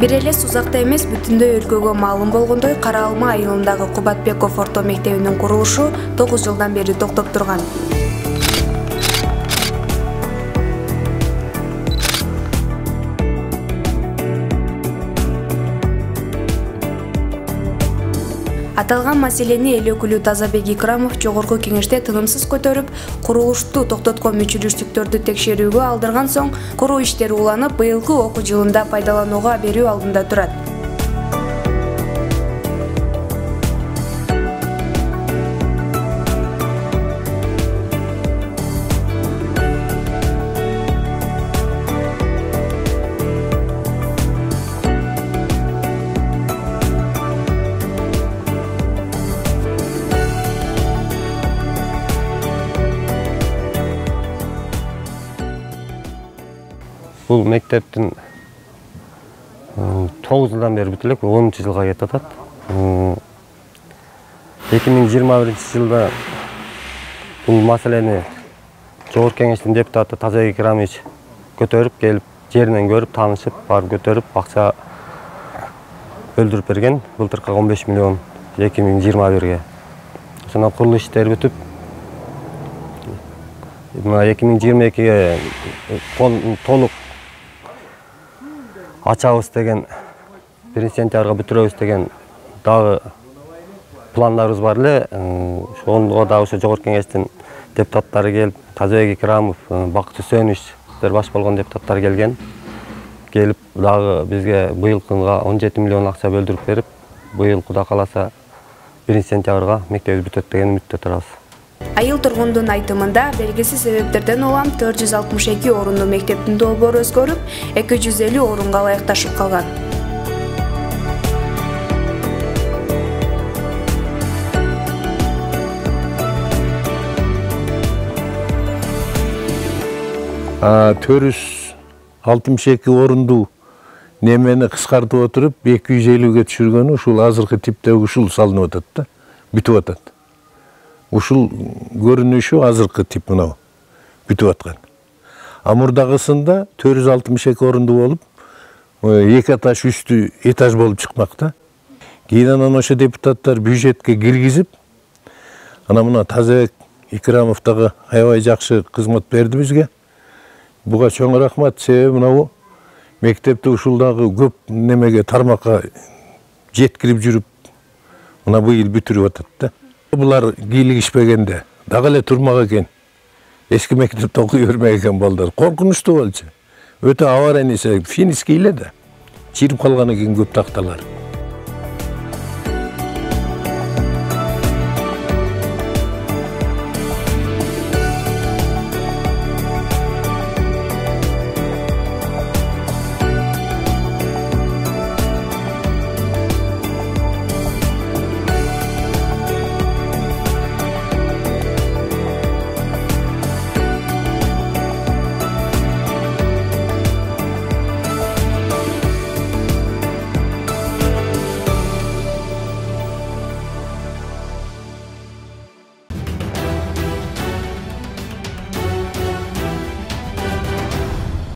Бир эле Сузакта эмес, бүтүндөй өлкөгө маалым болгондой, Кара Алма айылындагы Кубатбеков орто мектебинин курулушу 9 жылдан бери токтоп турган. Аталган маселени эл өкүлү Тазабек Икрамов жогорку кеңеште тынымсыз көтөрүп, курулушту токтоткон мүчүлүштүктөрдү текшерүүгө алдырган соң, куруу иштери уланып, быйылкы окуу жылында пайдаланууга берүү алдында турат. Бұл мектептің 9 жылдан бері бүтілік, 10 жылға кетіп атат. 2021 жылда бұл маселени жогорку кеңештин депутаты Тазабек Икрамович көтөрүп келип, жеринен көрүп, таанышып, барып көтөрүп, акча бөлдүрүп берген. Былтыркы 15 миллион 2021-ге. Ошондон курулуш иштери бүтүп, 2022-ге толук ачабыз деген, 1 сентябрга бүтүрөбүз деген дагы пландарыбыз бар эле. Ошондо дагы ошо жогорку кеңештин депутаттары келип, Тазабек Икрамов, Бакыт Үсөновичтер баш болгон депутаттар келген. Келип дагы бизге быйылкыга 17 миллион акча бөлдүрүп берип, быйыл Кудай кааласа 1 сентябрга мектебиз бүтөт деген үмүттө турабыз. Айыл тургундун айтымында, белгисиз себептерден улам 462 орунду мектептин долбоору өзгөрүп, 250 орунга ылайыкташып калган. Төрүс 62 орунду немени кыскартып отуруп 250-ге түшүргөнү ушул азыркы типтеги ушул салынып атат да, бүтүп атат. Ушул көрүнүшү азыркы тип мынау бүтүп аткан. Мурдагысында 462 орунду болуп, 2 этаж үстү этаж болуп чыкмакта. Кийинен ошо депутаттар бюджетке киргизип, мына Тазабек Икрамов дагы аябай жакшы кызмат берди бизге. Буга чоң рахмат, себеби мынау мектепти ушулдагы көп немеге тармакка жеткирип жүрүп, мына быйыл бүтүрүп атат да. Булар кийлигишпегенде дагы эле турмак экен. Эски мектепте окуй бермек экен балдар. Коркунучтуу болчу. Өтө аварийный себеп. Финис кийле да. Чирип калган экен көп такталар.